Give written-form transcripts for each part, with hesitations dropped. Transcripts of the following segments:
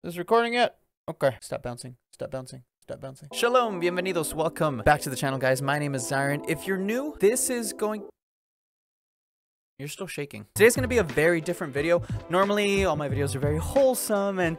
Is this recording yet? Okay. Stop bouncing. Stop bouncing. Stop bouncing. Shalom, bienvenidos. Welcome back to the channel, guys. My name is Zyron. If you're new, this is going... You're still shaking. Today's gonna be a very different video. Normally, all my videos are very wholesome and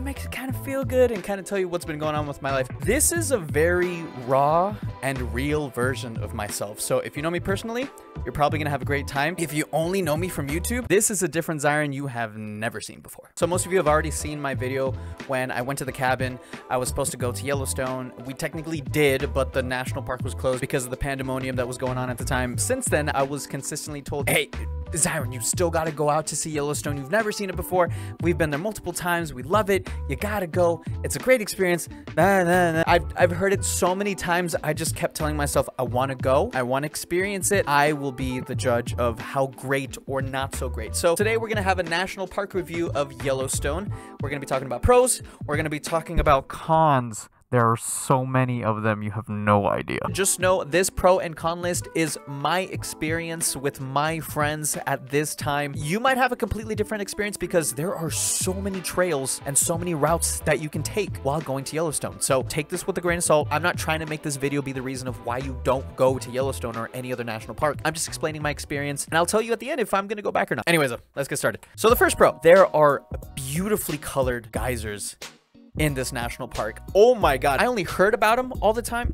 makes it kind of feel good and kind of tell you what's been going on with my life. This is a very raw and real version of myself. So if you know me personally, you're probably gonna have a great time. If you only know me from YouTube, this is a different Zyron you have never seen before. So most of you have already seen my video when I went to the cabin. I was supposed to go to Yellowstone. We technically did, but the national park was closed because of the pandemonium that was going on at the time. Since then, I was consistently told, hey, Zyron, you still gotta go out to see Yellowstone. You've never seen it before. We've been there multiple times. We love it. You gotta go. It's a great experience. I've heard it so many times. I just kept telling myself, I want to go. I want to experience it. I will be the judge of how great or not so great. So today we're gonna have a national park review of Yellowstone. We're gonna be talking about pros. We're gonna be talking about cons. There are so many of them, you have no idea. Just know this pro and con list is my experience with my friends at this time. You might have a completely different experience because there are so many trails and so many routes that you can take while going to Yellowstone. So take this with a grain of salt. I'm not trying to make this video be the reason of why you don't go to Yellowstone or any other national park. I'm just explaining my experience, and I'll tell you at the end if I'm gonna go back or not. Anyways, let's get started. So the first pro, there are beautifully colored geysers in this national park. Oh my god, I only heard about them all the time.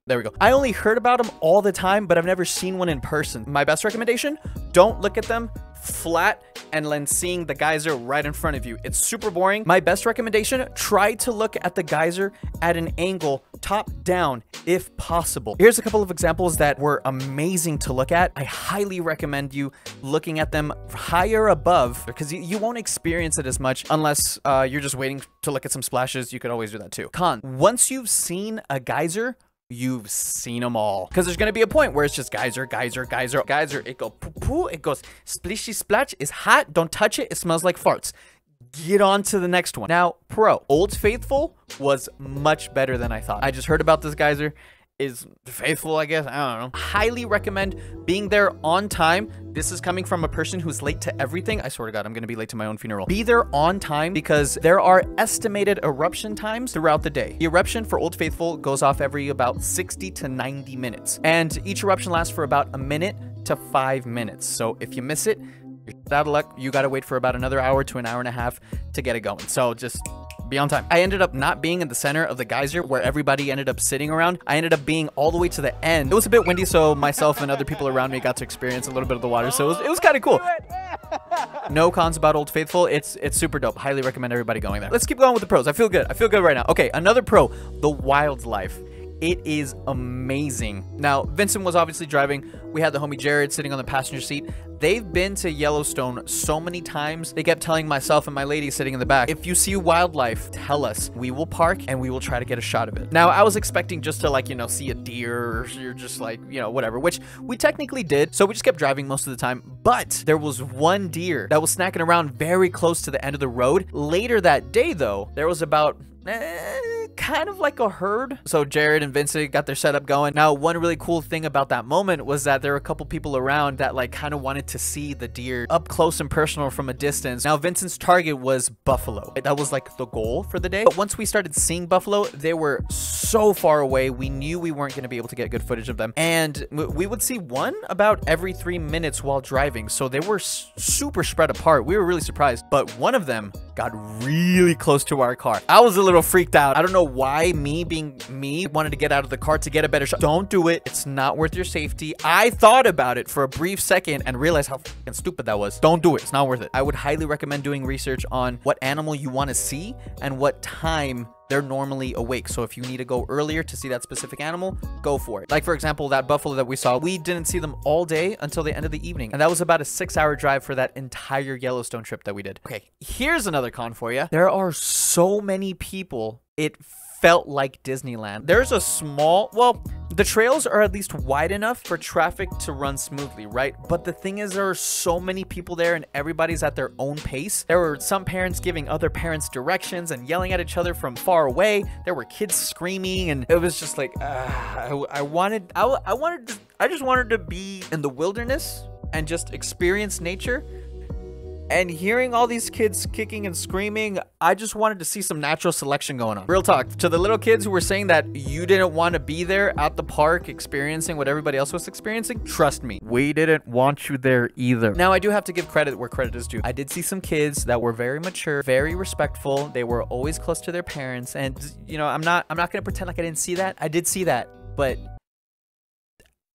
There we go. I only heard about them all the time, but I've never seen one in person. My best recommendation, don't look at them flat and then seeing the geyser right in front of you. It's super boring. My best recommendation, try to look at the geyser at an angle top down if possible. Here's a couple of examples that were amazing to look at. I highly recommend you looking at them higher above because you won't experience it as much unless you're just waiting to look at some splashes. You could always do that too. Con, once you've seen a geyser, you've seen them all, because there's gonna be a point where it's just geyser, geyser, geyser, geyser. It goes poo poo, it goes splishy splash. It's hot, don't touch it, it smells like farts. Get on to the next one. Now, pro, Old Faithful was much better than I thought. I just heard about this geyser. Is faithful, I guess. I don't know. Highly recommend being there on time. This is coming from a person who's late to everything. I swear to God, I'm gonna be late to my own funeral. Be there on time because there are estimated eruption times throughout the day. The eruption for Old Faithful goes off every about 60 to 90 minutes. And each eruption lasts for about a minute to 5 minutes. So if you miss it, you're out of luck. You gotta wait for about another hour to an hour and a half to get it going. So just be on time. I ended up not being in the center of the geyser where everybody ended up sitting around. I ended up being all the way to the end. It was a bit windy, so myself and other people around me got to experience a little bit of the water, so it was kind of cool. No cons about Old Faithful. It's super dope. Highly recommend everybody going there. Let's keep going with the pros. I feel good. I feel good right now. Okay, another pro, the wildlife. It is amazing. Now, Vincent was obviously driving. We had the homie Jared sitting on the passenger seat. They've been to Yellowstone so many times. They kept telling myself and my lady sitting in the back, if you see wildlife, tell us. We will park and we will try to get a shot of it. Now, I was expecting just to, like, you know, see a deer or you're just like, you know, whatever, which we technically did. So we just kept driving most of the time. But there was one deer that was snacking around very close to the end of the road. Later that day, though, there was about kind of like a herd. So Jared and Vincent got their setup going. Now, one really cool thing about that moment was that there were a couple people around that like kind of wanted to see the deer up close and personal from a distance. Now, Vincent's target was buffalo. That was like the goal for the day. But once we started seeing buffalo, they were so far away. We knew we weren't going to be able to get good footage of them. And we would see one about every 3 minutes while driving. So they were super spread apart. We were really surprised. But one of them got really close to our car. I was a little freaked out. I don't know why me being me wanted to get out of the car to get a better shot. Don't do it. It's not worth your safety. I thought about it for a brief second and realized how fucking stupid that was. Don't do it. It's not worth it. I would highly recommend doing research on what animal you want to see and what time they're normally awake. So if you need to go earlier to see that specific animal, go for it. Like, for example, that buffalo that we saw, we didn't see them all day until the end of the evening. And that was about a 6-hour drive for that entire Yellowstone trip that we did. Okay, here's another con for you. There are so many people. It felt like Disneyland. There's a small, well, the trails are at least wide enough for traffic to run smoothly, right? But the thing is, there are so many people there and everybody's at their own pace. There were some parents giving other parents directions and yelling at each other from far away. There were kids screaming, and it was just like, I just wanted to be in the wilderness and just experience nature And hearing all these kids kicking and screaming, I just wanted to see some natural selection going on. Real talk, to the little kids who were saying that you didn't want to be there at the park experiencing what everybody else was experiencing, trust me, we didn't want you there either. Now, I do have to give credit where credit is due. I did see some kids that were very mature, very respectful. They were always close to their parents. And, you know, I'm not going to pretend like I didn't see that. I did see that, but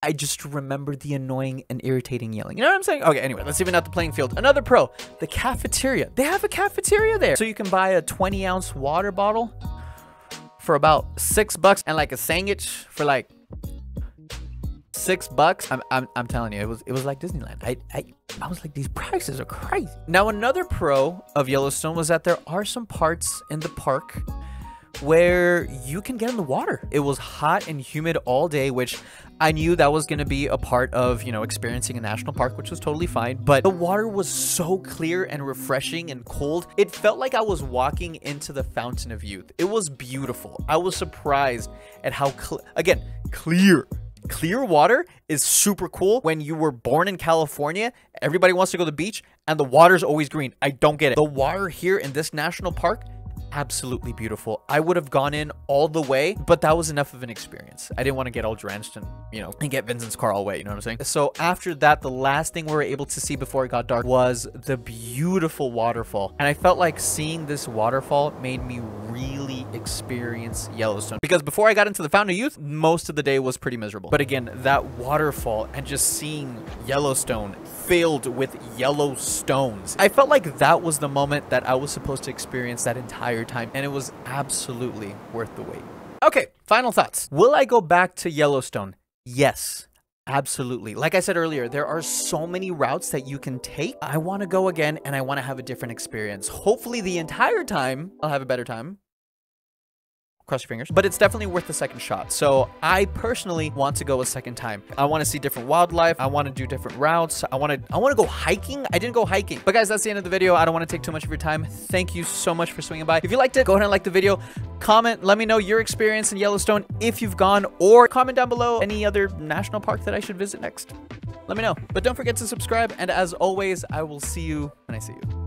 I just remember the annoying and irritating yelling. You know what I'm saying? Okay, anyway, let's even out the playing field. Another pro, the cafeteria. They have a cafeteria there. So you can buy a 20-ounce water bottle for about $6 and like a sandwich for like $6. I'm telling you, it was like Disneyland. I was like, these prices are crazy. Now, another pro of Yellowstone was that there are some parts in the park where you can get in the water. It was hot and humid all day, which I knew that was going to be a part of, you know, experiencing a national park, which was totally fine. But the water was so clear and refreshing and cold. It felt like I was walking into the Fountain of Youth. It was beautiful. I was surprised at how, clear water is super cool. When you were born in California, everybody wants to go to the beach and the water's always green. I don't get it. The water here in this national park, absolutely beautiful. I would have gone in all the way, but that was enough of an experience. I didn't want to get all drenched and, you know, and get Vincent's car all wet, you know what I'm saying? So after that, the last thing we were able to see before it got dark was the beautiful waterfall. And I felt like seeing this waterfall made me really experience Yellowstone, because before I got into the Fountain of Youth, most of the day was pretty miserable. But again, that waterfall and just seeing Yellowstone filled with yellow stones, I felt like that was the moment that I was supposed to experience that entire time, and it was absolutely worth the wait. Okay, final thoughts. Will I go back to Yellowstone? Yes, absolutely. Like I said earlier, there are so many routes that you can take. I want to go again, and I want to have a different experience. Hopefully the entire time I'll have a better time. Cross your fingers. But it's definitely worth the second shot. So I personally want to go a second time. I want to see different wildlife. I want to do different routes. I want to go hiking. I didn't go hiking. But guys, that's the end of the video. I don't want to take too much of your time. Thank you so much for swinging by. If you liked it, go ahead and like the video. Comment, let me know your experience in Yellowstone if you've gone, or comment down below any other national park that I should visit next. Let me know. But don't forget to subscribe, and as always, I will see you when I see you.